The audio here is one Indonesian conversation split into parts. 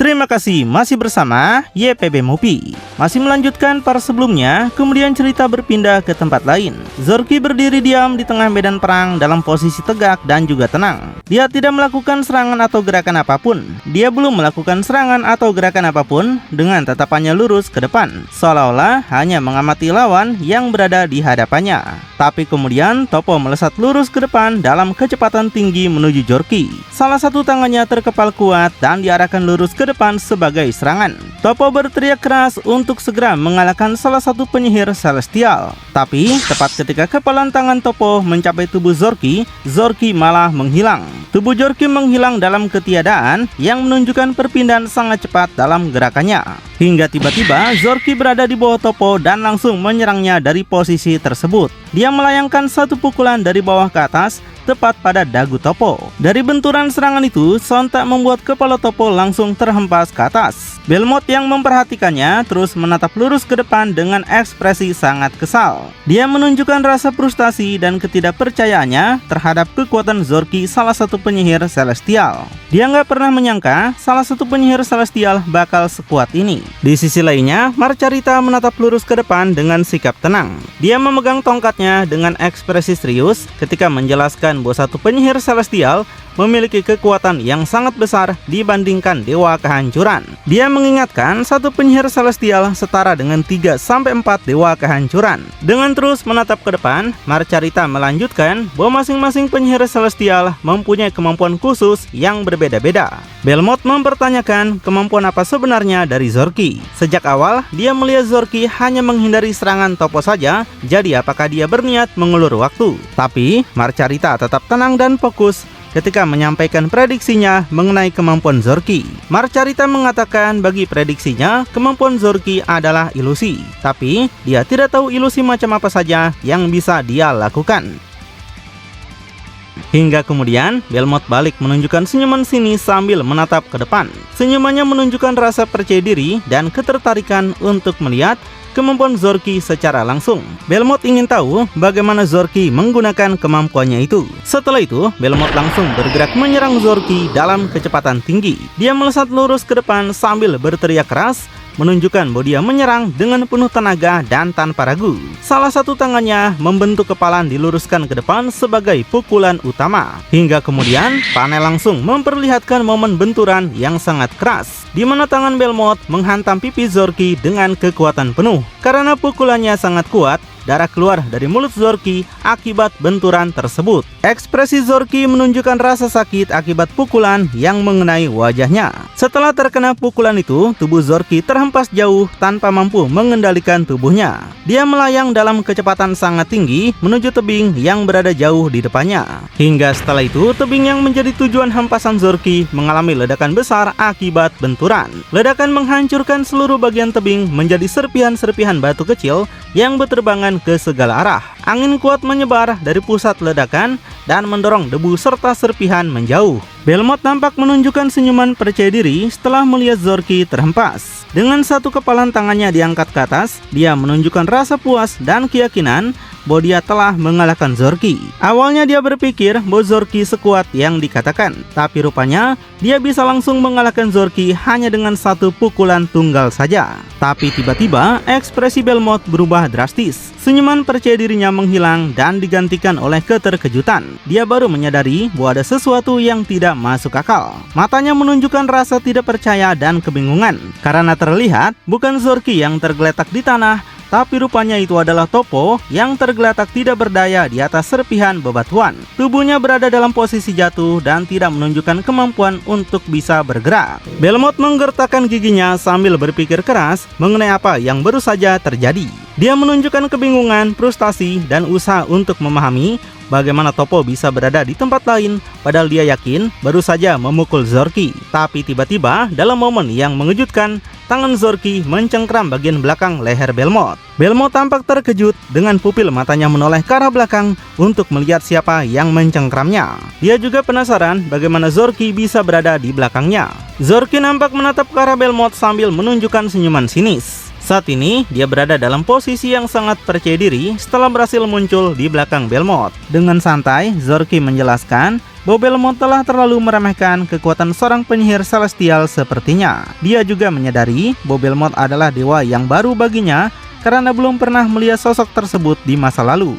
Terima kasih masih bersama YPB Movie. Masih melanjutkan part sebelumnya, kemudian cerita berpindah ke tempat lain. Zorky berdiri diam di tengah medan perang dalam posisi tegak dan juga tenang. Dia tidak melakukan serangan atau gerakan apapun. Dia belum melakukan serangan atau gerakan apapun dengan tatapannya lurus ke depan, seolah-olah hanya mengamati lawan yang berada di hadapannya. Tapi kemudian Toppo melesat lurus ke depan dalam kecepatan tinggi menuju Zorky. Salah satu tangannya terkepal kuat dan diarahkan lurus ke depan sebagai serangan. Toppo berteriak keras untuk segera mengalahkan salah satu penyihir celestial. Tapi tepat ketika kepalan tangan Toppo mencapai tubuh Zorky, Zorky malah menghilang. Tubuh Zorky menghilang dalam ketiadaan yang menunjukkan perpindahan sangat cepat dalam gerakannya. Hingga tiba-tiba Zorky berada di bawah Toppo dan langsung menyerangnya dari posisi tersebut. Dia melayangkan satu pukulan dari bawah ke atas tepat pada dagu Toppo. Dari benturan serangan itu sontak membuat kepala Toppo langsung terhempas ke atas. Belmont yang memperhatikannya terus menatap lurus ke depan dengan ekspresi sangat kesal. Dia menunjukkan rasa frustasi dan ketidakpercayaannya terhadap kekuatan Zorky, salah satu penyihir celestial. Dia nggak pernah menyangka salah satu penyihir celestial bakal sekuat ini. Di sisi lainnya, Marcarita menatap lurus ke depan dengan sikap tenang. Dia memegang tongkatnya dengan ekspresi serius ketika menjelaskan bahwa satu penyihir celestial memiliki kekuatan yang sangat besar dibandingkan dewa kehancuran. Dia mengingatkan satu penyihir celestial setara dengan 3-4 dewa kehancuran. Dengan terus menatap ke depan, Marcarita melanjutkan bahwa masing-masing penyihir celestial mempunyai kemampuan khusus yang berbeda-beda. Belmont mempertanyakan kemampuan apa sebenarnya dari Zorky. Sejak awal, dia melihat Zorky hanya menghindari serangan Toppo saja, jadi apakah dia berniat mengulur waktu? Tapi Marcarita tetap tenang dan fokus ketika menyampaikan prediksinya mengenai kemampuan Zorky. Marcarita mengatakan bagi prediksinya, kemampuan Zorky adalah ilusi. Tapi, dia tidak tahu ilusi macam apa saja yang bisa dia lakukan. Hingga kemudian, Belmont balik menunjukkan senyuman sinis sambil menatap ke depan. Senyumannya menunjukkan rasa percaya diri dan ketertarikan untuk melihat kemampuan Zorky secara langsung. Belmont ingin tahu bagaimana Zorky menggunakan kemampuannya itu. Setelah itu, Belmont langsung bergerak menyerang Zorky dalam kecepatan tinggi. Dia melesat lurus ke depan sambil berteriak keras, menunjukkan bahwa dia menyerang dengan penuh tenaga dan tanpa ragu. Salah satu tangannya membentuk kepalan diluruskan ke depan sebagai pukulan utama. Hingga kemudian panel langsung memperlihatkan momen benturan yang sangat keras, di mana tangan Belmont menghantam pipi Zorky dengan kekuatan penuh. Karena pukulannya sangat kuat, darah keluar dari mulut Zorky akibat benturan tersebut. Ekspresi Zorky menunjukkan rasa sakit akibat pukulan yang mengenai wajahnya. Setelah terkena pukulan itu, tubuh Zorky terhempas jauh tanpa mampu mengendalikan tubuhnya. Dia melayang dalam kecepatan sangat tinggi menuju tebing yang berada jauh di depannya. Hingga setelah itu, tebing yang menjadi tujuan hempasan Zorky mengalami ledakan besar akibat benturan. Ledakan menghancurkan seluruh bagian tebing menjadi serpihan-serpihan batu kecil yang berterbangan ke segala arah. Angin kuat menyebar dari pusat ledakan dan mendorong debu serta serpihan menjauh. Belmont nampak menunjukkan senyuman percaya diri setelah melihat Zorky terhempas. Dengan satu kepalan tangannya diangkat ke atas, dia menunjukkan rasa puas dan keyakinan bahwa dia telah mengalahkan Zorky. Awalnya dia berpikir bahwa Zorky sekuat yang dikatakan, tapi rupanya dia bisa langsung mengalahkan Zorky hanya dengan satu pukulan tunggal saja. Tapi tiba-tiba ekspresi Belmont berubah drastis. Senyuman percaya dirinya menghilang dan digantikan oleh keterkejutan. Dia baru menyadari bahwa ada sesuatu yang tidak masuk akal. Matanya menunjukkan rasa tidak percaya dan kebingungan, karena terlihat bukan Zorky yang tergeletak di tanah, tapi rupanya itu adalah Toppo yang tergeletak tidak berdaya di atas serpihan bebatuan. Tubuhnya berada dalam posisi jatuh dan tidak menunjukkan kemampuan untuk bisa bergerak. Belmont menggertakkan giginya sambil berpikir keras mengenai apa yang baru saja terjadi. Dia menunjukkan kebingungan, frustasi, dan usaha untuk memahami bagaimana Toppo bisa berada di tempat lain padahal dia yakin baru saja memukul Zorky. Tapi tiba-tiba dalam momen yang mengejutkan, tangan Zorky mencengkram bagian belakang leher Belmont. Belmont tampak terkejut dengan pupil matanya menoleh ke arah belakang untuk melihat siapa yang mencengkramnya. Dia juga penasaran bagaimana Zorky bisa berada di belakangnya. Zorky nampak menatap ke arah Belmont sambil menunjukkan senyuman sinis. Saat ini, dia berada dalam posisi yang sangat percaya diri setelah berhasil muncul di belakang Belmont. Dengan santai, Zorky menjelaskan bahwa Belmont telah terlalu meremehkan kekuatan seorang penyihir celestial sepertinya. Dia juga menyadari bahwa Belmont adalah dewa yang baru baginya karena belum pernah melihat sosok tersebut di masa lalu.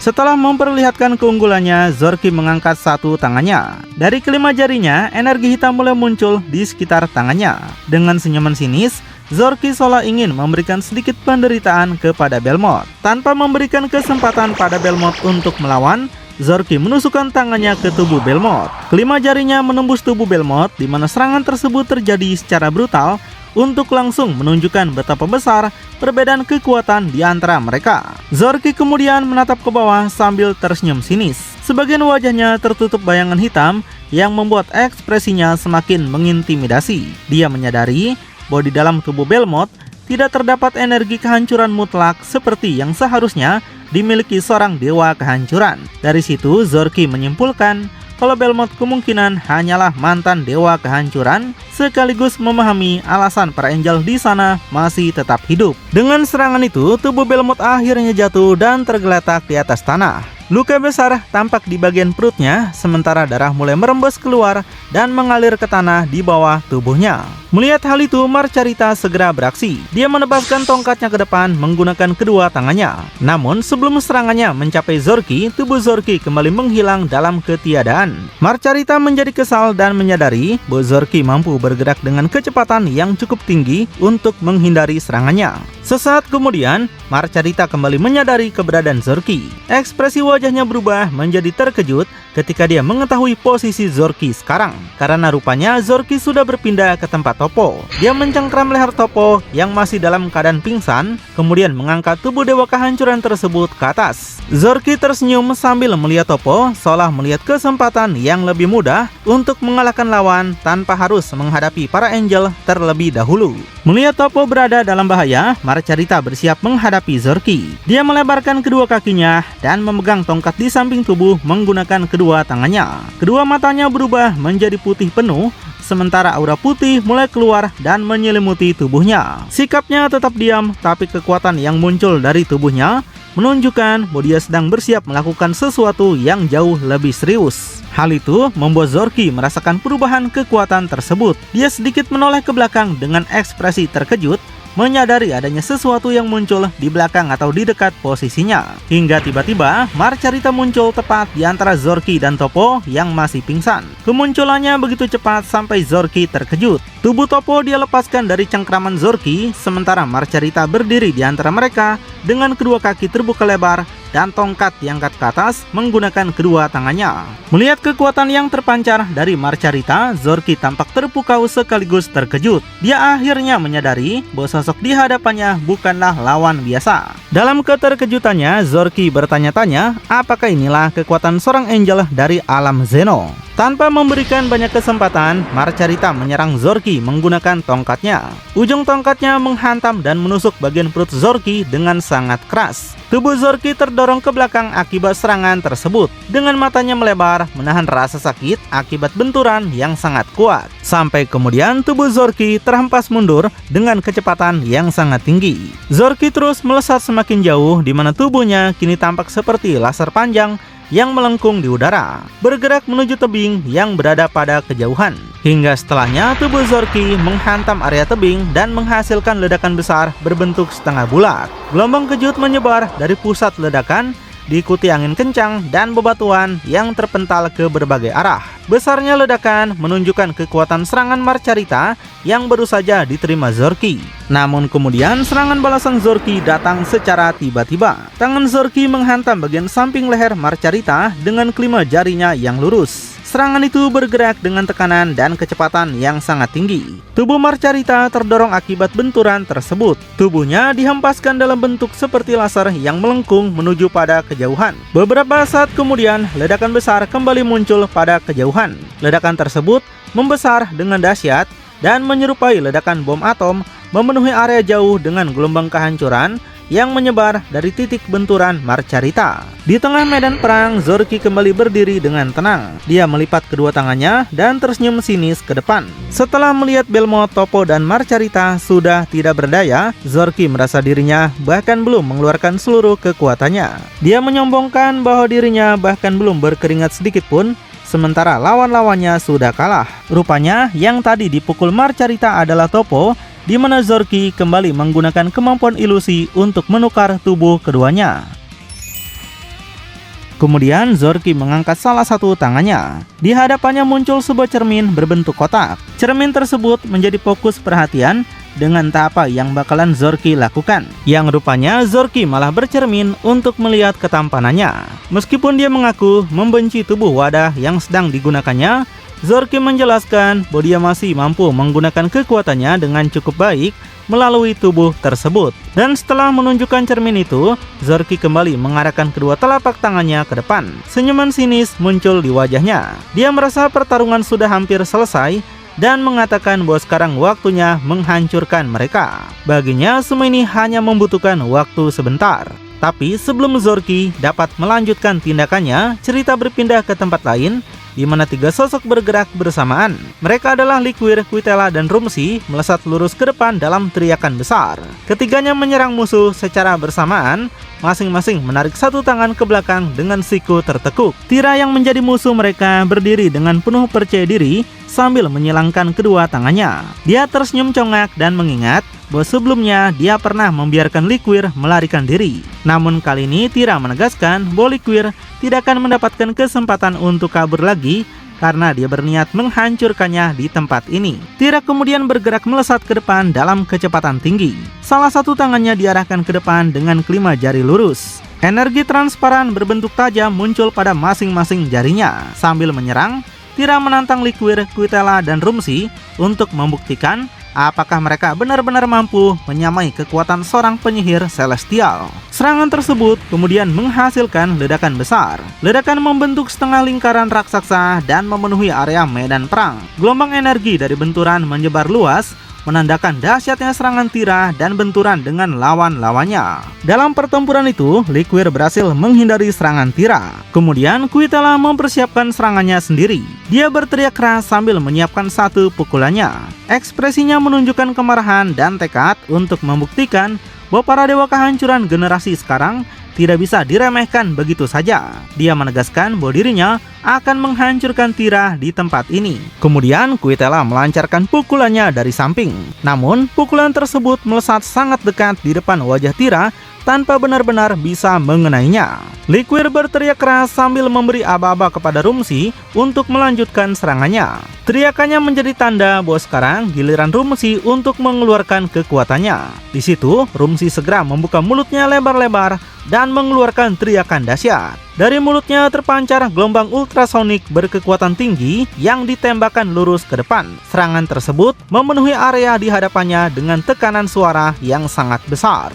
Setelah memperlihatkan keunggulannya, Zorky mengangkat satu tangannya. Dari kelima jarinya, energi hitam mulai muncul di sekitar tangannya. Dengan senyuman sinis, Zorky seolah ingin memberikan sedikit penderitaan kepada Belmont. Tanpa memberikan kesempatan pada Belmont untuk melawan, Zorky menusukkan tangannya ke tubuh Belmont. Kelima jarinya menembus tubuh Belmont, di mana serangan tersebut terjadi secara brutal untuk langsung menunjukkan betapa besar perbedaan kekuatan di antara mereka. Zorky kemudian menatap ke bawah sambil tersenyum sinis. Sebagian wajahnya tertutup bayangan hitam yang membuat ekspresinya semakin mengintimidasi. Dia menyadari bahwa di dalam tubuh Belmont tidak terdapat energi kehancuran mutlak seperti yang seharusnya dimiliki seorang dewa kehancuran. Dari situ Zorky menyimpulkan kalau Belmont kemungkinan hanyalah mantan dewa kehancuran, sekaligus memahami alasan para angel di sana masih tetap hidup. Dengan serangan itu, tubuh Belmont akhirnya jatuh dan tergeletak di atas tanah. Luka besar tampak di bagian perutnya, sementara darah mulai merembes keluar dan mengalir ke tanah di bawah tubuhnya. Melihat hal itu, Marcarita segera beraksi. Dia menebaskan tongkatnya ke depan menggunakan kedua tangannya. Namun, sebelum serangannya mencapai Zorky, tubuh Zorky kembali menghilang dalam ketiadaan. Marcarita menjadi kesal dan menyadari bahwa Zorky mampu bergerak dengan kecepatan yang cukup tinggi untuk menghindari serangannya. Sesaat kemudian, Marcarita kembali menyadari keberadaan Zorky. Ekspresi wajahnya berubah menjadi terkejut ketika dia mengetahui posisi Zorky sekarang. Karena rupanya Zorky sudah berpindah ke tempat Toppo. Dia mencengkram leher Toppo yang masih dalam keadaan pingsan, kemudian mengangkat tubuh dewa kehancuran tersebut ke atas. Zorky tersenyum sambil melihat Toppo, seolah melihat kesempatan yang lebih mudah untuk mengalahkan lawan tanpa harus menghadapi para angel terlebih dahulu. Melihat Toppo berada dalam bahaya, Marcarita bersiap menghadapi Zorky. Dia melebarkan kedua kakinya dan memegang tongkat di samping tubuh menggunakan kedua tangannya. Kedua matanya berubah menjadi putih penuh, sementara aura putih mulai keluar dan menyelimuti tubuhnya. Sikapnya tetap diam, tapi kekuatan yang muncul dari tubuhnya menunjukkan bahwa dia sedang bersiap melakukan sesuatu yang jauh lebih serius. Hal itu membuat Zorky merasakan perubahan kekuatan tersebut. Dia sedikit menoleh ke belakang dengan ekspresi terkejut, menyadari adanya sesuatu yang muncul di belakang atau di dekat posisinya. Hingga tiba-tiba Marcarita muncul tepat di antara Zorky dan Toppo yang masih pingsan. Kemunculannya begitu cepat sampai Zorky terkejut. Tubuh Toppo dia lepaskan dari cengkraman Zorky, sementara Marcarita berdiri di antara mereka dengan kedua kaki terbuka lebar dan tongkat diangkat ke atas menggunakan kedua tangannya. Melihat kekuatan yang terpancar dari Marcarita, Zorky tampak terpukau sekaligus terkejut. Dia akhirnya menyadari bahwa sosok di hadapannya bukanlah lawan biasa. Dalam keterkejutannya, Zorky bertanya-tanya apakah inilah kekuatan seorang angel dari alam Zeno. Tanpa memberikan banyak kesempatan, Marcarita menyerang Zorky menggunakan tongkatnya. Ujung tongkatnya menghantam dan menusuk bagian perut Zorky dengan sangat keras. Tubuh Zorky terdorong ke belakang akibat serangan tersebut. Dengan matanya melebar, menahan rasa sakit akibat benturan yang sangat kuat. Sampai kemudian tubuh Zorky terhempas mundur dengan kecepatan yang sangat tinggi. Zorky terus melesat semakin jauh, di mana tubuhnya kini tampak seperti laser panjang yang melengkung di udara, bergerak menuju tebing yang berada pada kejauhan. Hingga setelahnya tubuh Zorky menghantam area tebing dan menghasilkan ledakan besar berbentuk setengah bulat. Gelombang kejut menyebar dari pusat ledakan, diikuti angin kencang dan bebatuan yang terpental ke berbagai arah. Besarnya ledakan menunjukkan kekuatan serangan Marcarita yang baru saja diterima Zorky. Namun kemudian serangan balasan Zorky datang secara tiba-tiba. Tangan Zorky menghantam bagian samping leher Marcarita dengan kelima jarinya yang lurus. Serangan itu bergerak dengan tekanan dan kecepatan yang sangat tinggi. Tubuh Marcarita terdorong akibat benturan tersebut. Tubuhnya dihempaskan dalam bentuk seperti laser yang melengkung menuju pada kejauhan. Beberapa saat kemudian, ledakan besar kembali muncul pada kejauhan. Ledakan tersebut membesar dengan dahsyat dan menyerupai ledakan bom atom, memenuhi area jauh dengan gelombang kehancuran yang menyebar dari titik benturan Marcarita. Di tengah medan perang, Zorky kembali berdiri dengan tenang. Dia melipat kedua tangannya dan tersenyum sinis ke depan. Setelah melihat Belmont, Toppo, dan Marcarita sudah tidak berdaya, Zorky merasa dirinya bahkan belum mengeluarkan seluruh kekuatannya. Dia menyombongkan bahwa dirinya bahkan belum berkeringat sedikit pun, sementara lawan-lawannya sudah kalah. Rupanya yang tadi dipukul Marcarita adalah Toppo, di mana Zorky kembali menggunakan kemampuan ilusi untuk menukar tubuh keduanya. Kemudian Zorky mengangkat salah satu tangannya. Di hadapannya muncul sebuah cermin berbentuk kotak. Cermin tersebut menjadi fokus perhatian dengan apa yang bakalan Zorky lakukan. Yang rupanya Zorky malah bercermin untuk melihat ketampanannya. Meskipun dia mengaku membenci tubuh wadah yang sedang digunakannya, Zorky menjelaskan bahwa dia masih mampu menggunakan kekuatannya dengan cukup baik melalui tubuh tersebut. Dan setelah menunjukkan cermin itu, Zorky kembali mengarahkan kedua telapak tangannya ke depan. Senyuman sinis muncul di wajahnya. Dia merasa pertarungan sudah hampir selesai dan mengatakan bahwa sekarang waktunya menghancurkan mereka. Baginya semua ini hanya membutuhkan waktu sebentar. Tapi sebelum Zorky dapat melanjutkan tindakannya, cerita berpindah ke tempat lain, di mana tiga sosok bergerak bersamaan. Mereka adalah Liquir, Quitela, dan Rumsi melesat lurus ke depan dalam teriakan besar. Ketiganya menyerang musuh secara bersamaan, masing-masing menarik satu tangan ke belakang dengan siku tertekuk. Tira yang menjadi musuh mereka berdiri dengan penuh percaya diri sambil menyilangkan kedua tangannya. Dia tersenyum congak dan mengingat bahwa sebelumnya dia pernah membiarkan Liquir melarikan diri. Namun kali ini Tira menegaskan bahwa Liquir tidak akan mendapatkan kesempatan untuk kabur lagi karena dia berniat menghancurkannya di tempat ini. Tira kemudian bergerak melesat ke depan dalam kecepatan tinggi. Salah satu tangannya diarahkan ke depan dengan kelima jari lurus. Energi transparan berbentuk tajam muncul pada masing-masing jarinya. Sambil menyerang, Tira menantang Liquir, Quitela, dan Rumsi untuk membuktikan apakah mereka benar-benar mampu menyamai kekuatan seorang penyihir celestial. Serangan tersebut kemudian menghasilkan ledakan besar. Ledakan membentuk setengah lingkaran raksasa dan memenuhi area medan perang. Gelombang energi dari benturan menyebar luas, menandakan dahsyatnya serangan Tira dan benturan dengan lawan-lawannya. Dalam pertempuran itu, Liquir berhasil menghindari serangan Tira. Kemudian Quitela mempersiapkan serangannya sendiri. Dia berteriak keras sambil menyiapkan satu pukulannya. Ekspresinya menunjukkan kemarahan dan tekad untuk membuktikan bahwa para dewa kehancuran generasi sekarang tidak bisa diremehkan begitu saja. Dia menegaskan bahwa dirinya akan menghancurkan Tira di tempat ini. Kemudian Quitela melancarkan pukulannya dari samping. Namun pukulan tersebut melesat sangat dekat di depan wajah Tira tanpa benar-benar bisa mengenainya. Liquir berteriak keras sambil memberi aba-aba kepada Rumsi untuk melanjutkan serangannya. Teriakannya menjadi tanda bahwa sekarang giliran Rumsi untuk mengeluarkan kekuatannya. Di situ, Rumsi segera membuka mulutnya lebar-lebar dan mengeluarkan teriakan dahsyat. Dari mulutnya terpancar gelombang ultrasonik berkekuatan tinggi yang ditembakkan lurus ke depan. Serangan tersebut memenuhi area di hadapannya dengan tekanan suara yang sangat besar.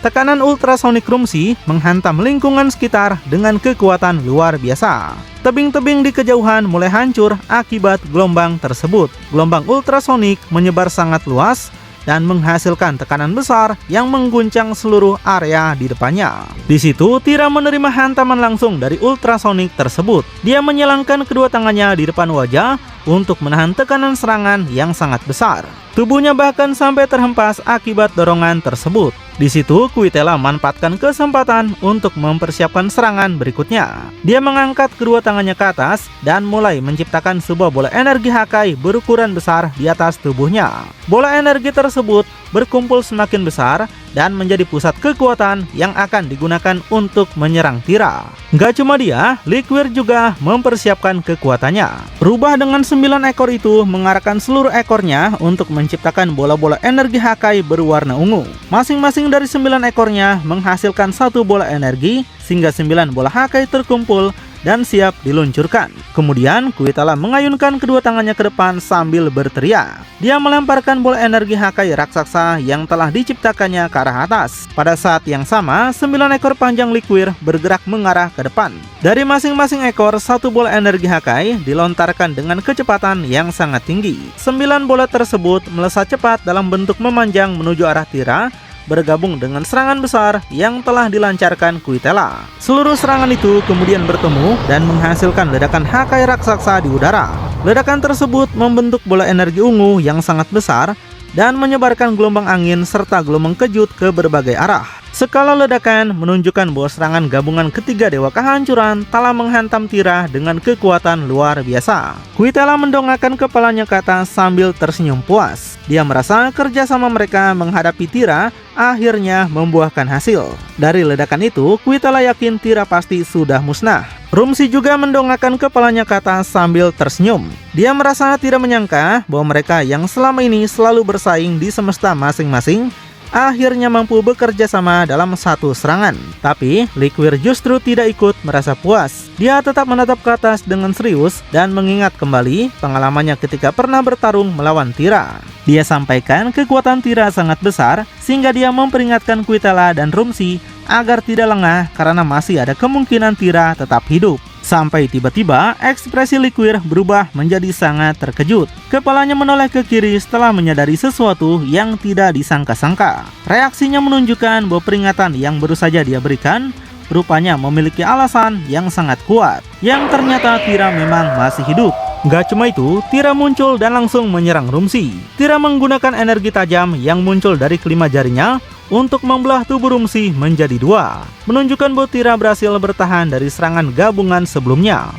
Tekanan ultrasonik Rumsi menghantam lingkungan sekitar dengan kekuatan luar biasa. Tebing-tebing di kejauhan mulai hancur akibat gelombang tersebut. Gelombang ultrasonik menyebar sangat luas dan menghasilkan tekanan besar yang mengguncang seluruh area di depannya. Di situ, Tira menerima hantaman langsung dari ultrasonik tersebut. Dia menyilangkan kedua tangannya di depan wajah untuk menahan tekanan serangan yang sangat besar. Tubuhnya bahkan sampai terhempas akibat dorongan tersebut. Di situ, Quitela memanfaatkan kesempatan untuk mempersiapkan serangan berikutnya. Dia mengangkat kedua tangannya ke atas dan mulai menciptakan sebuah bola energi Hakai berukuran besar di atas tubuhnya. Bola energi tersebut berkumpul semakin besar dan menjadi pusat kekuatan yang akan digunakan untuk menyerang Tira. Gak cuma dia, Liquir juga mempersiapkan kekuatannya. Rubah dengan 9 ekor itu mengarahkan seluruh ekornya untuk menciptakan bola-bola energi Hakai berwarna ungu. Masing-masing dari 9 ekornya menghasilkan satu bola energi sehingga 9 bola Hakai terkumpul dan siap diluncurkan. Kemudian Quitela mengayunkan kedua tangannya ke depan sambil berteriak. Dia melemparkan bola energi Hakai raksasa yang telah diciptakannya ke arah atas. Pada saat yang sama, 9 ekor panjang Liquir bergerak mengarah ke depan. Dari masing-masing ekor, satu bola energi Hakai dilontarkan dengan kecepatan yang sangat tinggi. 9 bola tersebut melesat cepat dalam bentuk memanjang menuju arah Tira, bergabung dengan serangan besar yang telah dilancarkan Kuitela. Seluruh serangan itu kemudian bertemu dan menghasilkan ledakan Hakai raksasa di udara. Ledakan tersebut membentuk bola energi ungu yang sangat besar dan menyebarkan gelombang angin serta gelombang kejut ke berbagai arah. Skala ledakan menunjukkan bahwa serangan gabungan ketiga Dewa Kehancuran telah menghantam Tyra dengan kekuatan luar biasa. Kuitela mendongakkan kepalanya ke atas sambil tersenyum puas. Dia merasa kerjasama mereka menghadapi Tyra akhirnya membuahkan hasil. Dari ledakan itu, Kuitela yakin Tyra pasti sudah musnah. Rumsi juga mendongakkan kepalanya ke atas sambil tersenyum. Dia merasa tidak menyangka bahwa mereka yang selama ini selalu bersaing di semesta masing-masing akhirnya mampu bekerja sama dalam satu serangan. Tapi Liquir justru tidak ikut merasa puas. Dia tetap menatap ke atas dengan serius dan mengingat kembali pengalamannya ketika pernah bertarung melawan Tyra. Dia sampaikan kekuatan Tyra sangat besar sehingga dia memperingatkan Kuitela dan Rumsi agar tidak lengah karena masih ada kemungkinan Tyra tetap hidup. Sampai tiba-tiba ekspresi Liquir berubah menjadi sangat terkejut. Kepalanya menoleh ke kiri setelah menyadari sesuatu yang tidak disangka-sangka. Reaksinya menunjukkan bahwa peringatan yang baru saja dia berikan rupanya memiliki alasan yang sangat kuat, yang ternyata Tyra memang masih hidup. Gak cuma itu, Tyra muncul dan langsung menyerang Rumsi. Tyra menggunakan energi tajam yang muncul dari kelima jarinya untuk membelah tubuh Rumsi menjadi dua, menunjukkan bahwa Tyra berhasil bertahan dari serangan gabungan sebelumnya.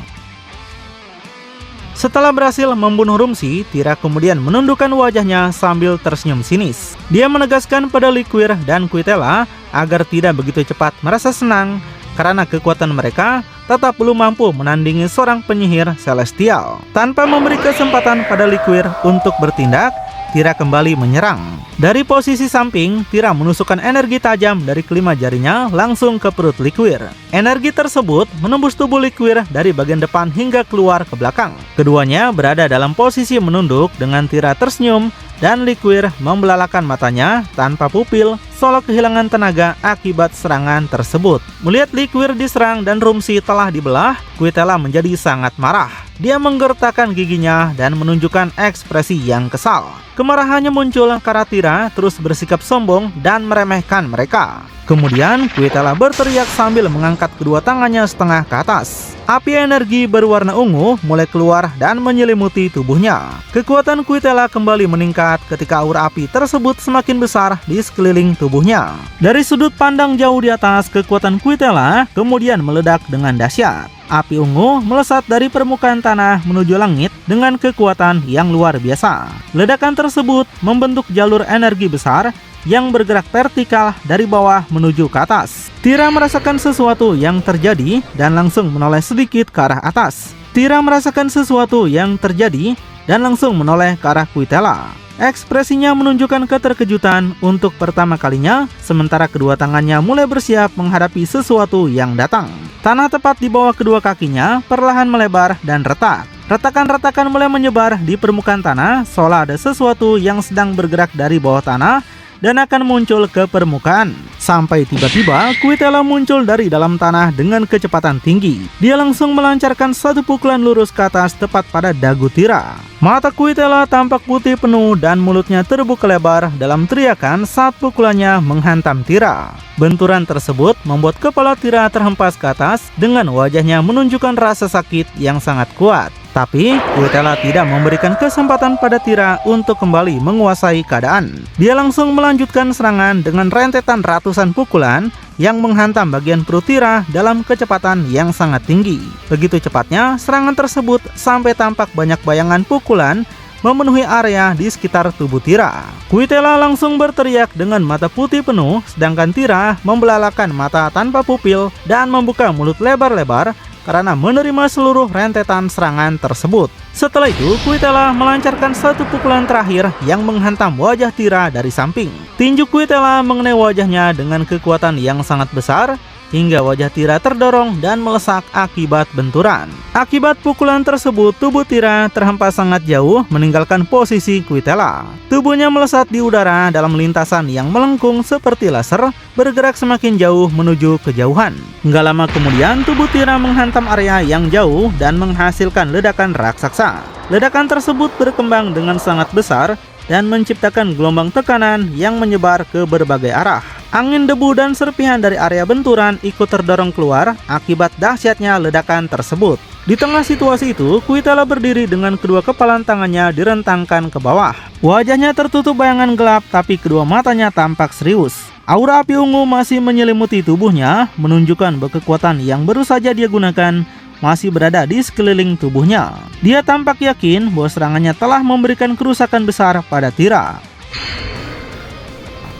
Setelah berhasil membunuh Rumsi, Tyra kemudian menundukkan wajahnya sambil tersenyum sinis. Dia menegaskan pada Liquir dan Kuitela agar tidak begitu cepat merasa senang karena kekuatan mereka tetap belum mampu menandingi seorang penyihir celestial. Tanpa memberi kesempatan pada Liquir untuk bertindak, Tyra kembali menyerang. Dari posisi samping, Tyra menusukkan energi tajam dari kelima jarinya langsung ke perut Liquir. Energi tersebut menembus tubuh Liquir dari bagian depan hingga keluar ke belakang. Keduanya berada dalam posisi menunduk dengan Tyra tersenyum dan Liquir membelalakan matanya tanpa pupil seolah kehilangan tenaga akibat serangan tersebut. Melihat Liquir diserang dan Rumsi telah dibelah, Kuitela menjadi sangat marah. Dia menggertakkan giginya dan menunjukkan ekspresi yang kesal. Kemarahannya muncul karena Tyra terus bersikap sombong dan meremehkan mereka. Kemudian Kuitela berteriak sambil mengangkat kedua tangannya setengah ke atas. Api energi berwarna ungu mulai keluar dan menyelimuti tubuhnya. Kekuatan Kuitela kembali meningkat ketika aura api tersebut semakin besar di sekeliling tubuhnya. Dari sudut pandang jauh di atas, kekuatan Kuitela kemudian meledak dengan dahsyat. Api ungu melesat dari permukaan tanah menuju langit dengan kekuatan yang luar biasa. Ledakan tersebut membentuk jalur energi besar yang bergerak vertikal dari bawah menuju ke atas. Tyra merasakan sesuatu yang terjadi dan langsung menoleh sedikit ke arah atas. Tyra merasakan sesuatu yang terjadi dan langsung menoleh ke arah Kuitela. Ekspresinya menunjukkan keterkejutan untuk pertama kalinya, sementara kedua tangannya mulai bersiap menghadapi sesuatu yang datang. Tanah tepat di bawah kedua kakinya perlahan melebar dan retak. Retakan-retakan mulai menyebar di permukaan tanah, seolah ada sesuatu yang sedang bergerak dari bawah tanah dan akan muncul ke permukaan. Sampai tiba-tiba Kuitela muncul dari dalam tanah dengan kecepatan tinggi. Dia langsung melancarkan satu pukulan lurus ke atas tepat pada dagu Tyra. Mata Kuitela tampak putih penuh dan mulutnya terbuka lebar dalam teriakan saat pukulannya menghantam Tyra. Benturan tersebut membuat kepala Tyra terhempas ke atas dengan wajahnya menunjukkan rasa sakit yang sangat kuat. Tapi Kuitela tidak memberikan kesempatan pada Tyra untuk kembali menguasai keadaan. Dia langsung melanjutkan serangan dengan rentetan ratusan pukulan yang menghantam bagian perut Tyra dalam kecepatan yang sangat tinggi. Begitu cepatnya serangan tersebut sampai tampak banyak bayangan pukulan memenuhi area di sekitar tubuh Tyra. Kuitela langsung berteriak dengan mata putih penuh, sedangkan Tyra membelalakan mata tanpa pupil dan membuka mulut lebar-lebar karena menerima seluruh rentetan serangan tersebut. Setelah itu, Kuitela melancarkan satu pukulan terakhir yang menghantam wajah Tyra dari samping. Tinju Kuitela mengenai wajahnya dengan kekuatan yang sangat besar, hingga wajah Tyra terdorong dan melesak akibat benturan. Akibat pukulan tersebut, tubuh Tyra terhempas sangat jauh meninggalkan posisi Kuitela. Tubuhnya melesat di udara dalam lintasan yang melengkung seperti laser, bergerak semakin jauh menuju kejauhan. Nggak lama kemudian, tubuh Tyra menghantam area yang jauh dan menghasilkan ledakan raksasa. Ledakan tersebut berkembang dengan sangat besar dan menciptakan gelombang tekanan yang menyebar ke berbagai arah. Angin, debu, dan serpihan dari area benturan ikut terdorong keluar akibat dahsyatnya ledakan tersebut. Di tengah situasi itu, Kuitala berdiri dengan kedua kepalan tangannya direntangkan ke bawah. Wajahnya tertutup bayangan gelap, tapi kedua matanya tampak serius. Aura api ungu masih menyelimuti tubuhnya, menunjukkan bahwa kekuatan yang baru saja dia gunakan masih berada di sekeliling tubuhnya. Dia tampak yakin bahwa serangannya telah memberikan kerusakan besar pada Tira.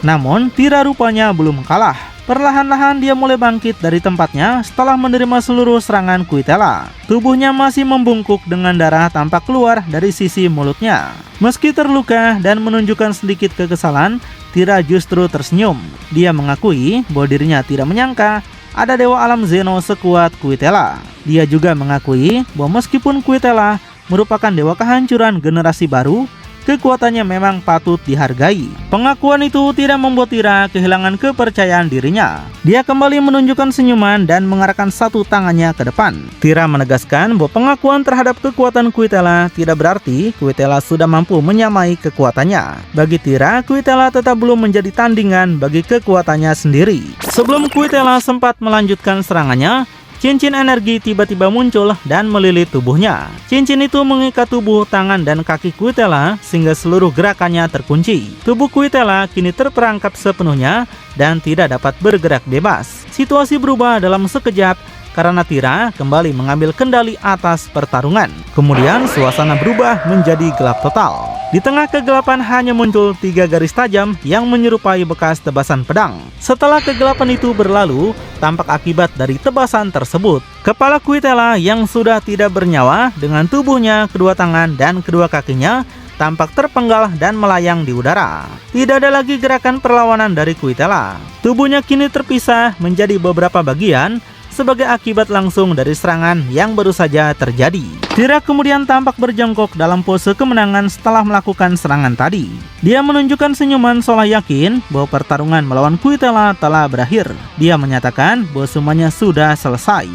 Namun, Tira rupanya belum kalah. Perlahan-lahan dia mulai bangkit dari tempatnya setelah menerima seluruh serangan Kuitala. Tubuhnya masih membungkuk dengan darah tampak keluar dari sisi mulutnya. Meski terluka dan menunjukkan sedikit kekesalan, Tira justru tersenyum. Dia mengakui bahwa dirinya tidak menyangka ada dewa alam Zeno sekuat Kuitala. Dia juga mengakui bahwa meskipun Kuitala merupakan dewa kehancuran generasi baru, kekuatannya memang patut dihargai. Pengakuan itu tidak membuat Tira kehilangan kepercayaan dirinya. Dia kembali menunjukkan senyuman dan mengarahkan satu tangannya ke depan. Tira menegaskan bahwa pengakuan terhadap kekuatan Kuitala tidak berarti Kuitala sudah mampu menyamai kekuatannya. Bagi Tira, Kuitala tetap belum menjadi tandingan bagi kekuatannya sendiri. Sebelum Kuitala sempat melanjutkan serangannya, cincin energi tiba-tiba muncul dan melilit tubuhnya. Cincin itu mengikat tubuh, tangan, dan kaki Kuitala sehingga seluruh gerakannya terkunci. Tubuh Kuitala kini terperangkap sepenuhnya dan tidak dapat bergerak bebas. Situasi berubah dalam sekejap karena Tira kembali mengambil kendali atas pertarungan. Kemudian suasana berubah menjadi gelap total. Di tengah kegelapan hanya muncul 3 garis tajam yang menyerupai bekas tebasan pedang. Setelah kegelapan itu berlalu, tampak akibat dari tebasan tersebut. Kepala Kuitala yang sudah tidak bernyawa dengan tubuhnya, kedua tangan, dan kedua kakinya tampak terpenggal dan melayang di udara. Tidak ada lagi gerakan perlawanan dari Kuitala. Tubuhnya kini terpisah menjadi beberapa bagian sebagai akibat langsung dari serangan yang baru saja terjadi. Tira kemudian tampak berjongkok dalam pose kemenangan setelah melakukan serangan tadi. Dia menunjukkan senyuman seolah yakin bahwa pertarungan melawan Kuitala telah berakhir. Dia menyatakan bahwa semuanya sudah selesai.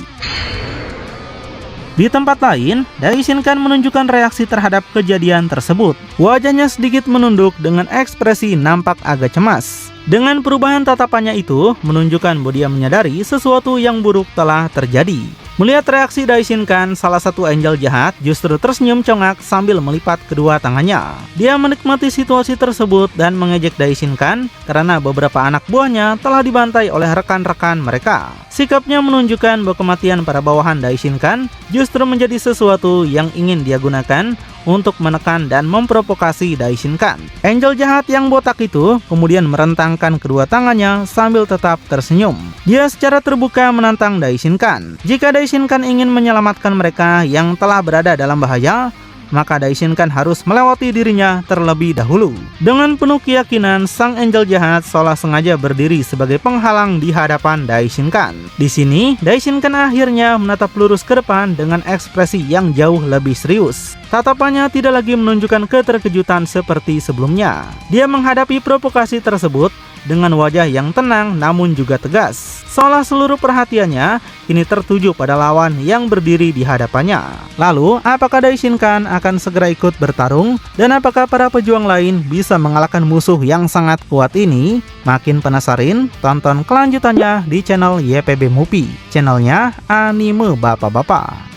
Di tempat lain, Daishinkan menunjukkan reaksi terhadap kejadian tersebut. Wajahnya sedikit menunduk dengan ekspresi nampak agak cemas. Dengan perubahan tatapannya itu, menunjukkan bahwa dia menyadari sesuatu yang buruk telah terjadi. Melihat reaksi Daishinkan, salah satu angel jahat justru tersenyum congak sambil melipat kedua tangannya. Dia menikmati situasi tersebut dan mengejek Daishinkan karena beberapa anak buahnya telah dibantai oleh rekan-rekan mereka. Sikapnya menunjukkan bahwa kematian para bawahan Daishinkan justru menjadi sesuatu yang ingin dia gunakan untuk menekan dan memprovokasi Daishinkan. Angel jahat yang botak itu kemudian merentangkan kedua tangannya sambil tetap tersenyum. Dia secara terbuka menantang Daishinkan. Jika Daishinkan ingin menyelamatkan mereka yang telah berada dalam bahaya, maka Daishinkan harus melewati dirinya terlebih dahulu. Dengan penuh keyakinan, sang angel jahat seolah sengaja berdiri sebagai penghalang di hadapan Daishinkan. Di sini, Daishinkan akhirnya menatap lurus ke depan dengan ekspresi yang jauh lebih serius. Tatapannya tidak lagi menunjukkan keterkejutan seperti sebelumnya. Dia menghadapi provokasi tersebut dengan wajah yang tenang namun juga tegas. Seolah seluruh perhatiannya kini tertuju pada lawan yang berdiri di hadapannya. Lalu, apakah Daishinkan akan segera ikut bertarung? Dan apakah para pejuang lain bisa mengalahkan musuh yang sangat kuat ini? Makin penasaran? Tonton kelanjutannya di channel YPB Movie, channelnya Anime Bapak-Bapak.